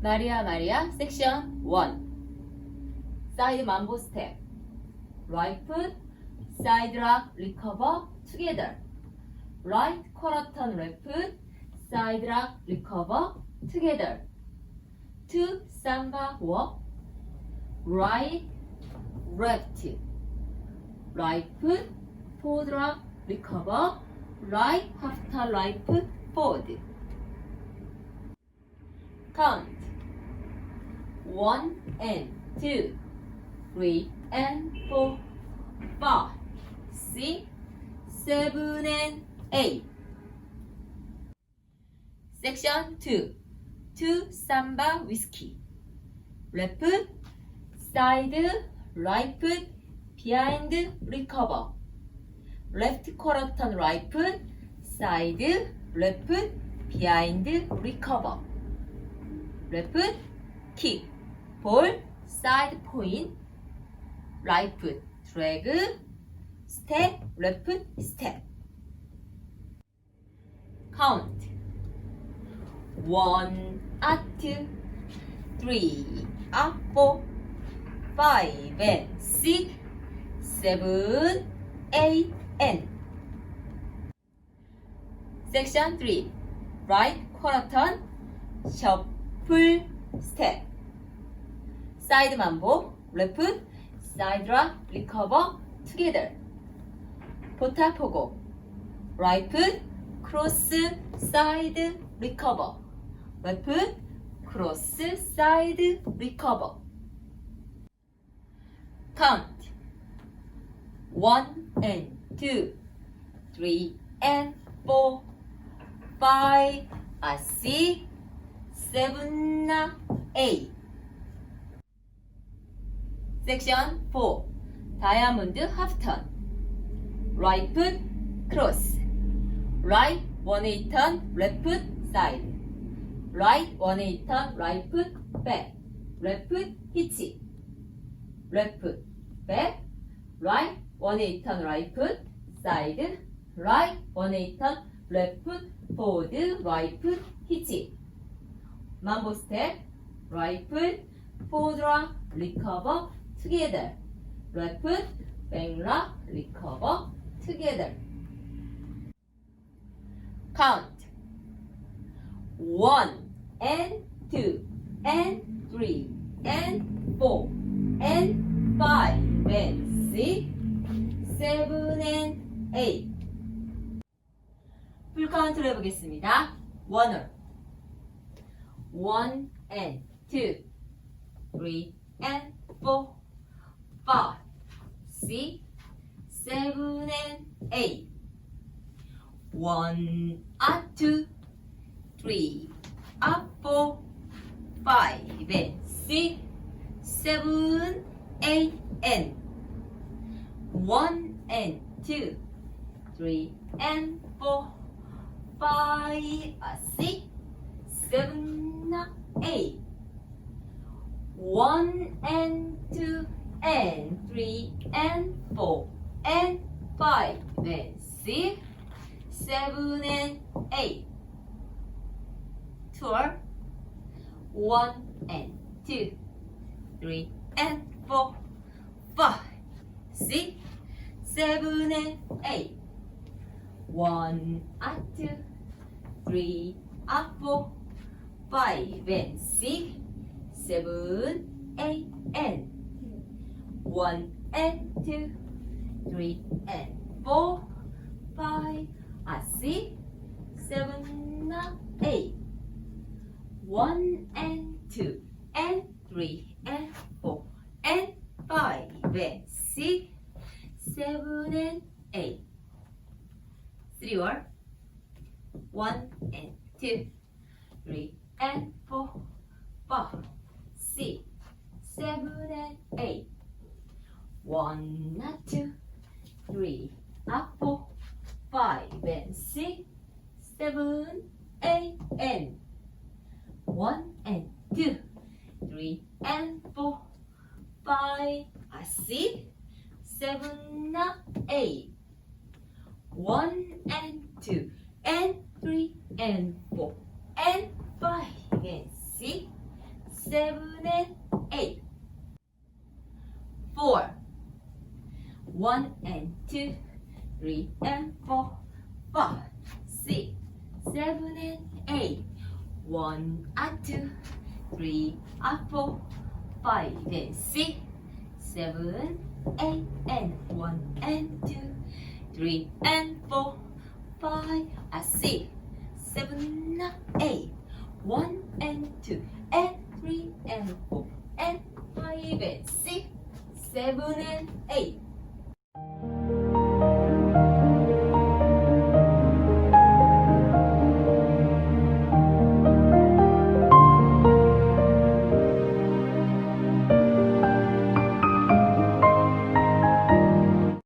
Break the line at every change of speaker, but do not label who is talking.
마리아 마리아 섹션 1 사이드 mambo 스텝 right foot side rock recover together right quarter turn left foot side rock recover together 2 Samba walk right left right foot forward rock recover right half turn right foot forward count 1 and 2 3 and 4 5 6 7 and 8 Section 2 2 Samba whiskey left foot side right foot behind recover left quarter turn right foot side left foot behind recover left foot kick ball side point right foot drag step left foot step count 1 up 2 3 up 4 5 and 6 7 8 and section 3 right quarter turn shuffle step side mambo left foot side rock recover together 보타포고 right foot cross side recover left foot cross side recover count 1 and 2 3 and 4 5 6 7 8 Section 4 Diamond half turn right foot cross right 180 turn left foot side right 180 turn right foot back left foot hitch left foot back right 180 turn right foot side right 180 turn left foot forward right foot hitch Mambo step right foot forward rock recover together left foot back rock recover together count 1 and 2 and 3 and 4 and 5 and 6 7 and 8 풀 카운트로 해보겠습니다. 1을 1 and 2 3 and 4 5 6 7 and 8 1 up 2 3 up 4 5 and 6 7 8 and 1 and 2 3 and 4 5 6 7 8 1 and 2 and 3 and 4 and 5 and 6 7 and 8 tour 1 and 2 3 and 4 5 6 7 and 8 1 and 2 3 and 4 5 and 6 7 8 and 1 and 2 3 and 4 5 and 6 7 8 1 and 2 and 3 and 4 and 5 and 6 7 and 8 3 word 1 and 2 3 and 4 5 6 7 and 8 1 and 2 3 and 4 5 and 6 7 8 and 1 and 2 3 and 4 5 6 7 8 1 1 and 2 and 3 and 4 and 5 and 6 7 and 8 4 1 and 2 3 and 4 5 6 7 and 8 1 and 2 3 and 4 5 and 6 7 8 and 1 and 2 3 and 4 5 and 6 7 and 8 1 and 2 and 3 and 4 and 5 and 6 7 and 8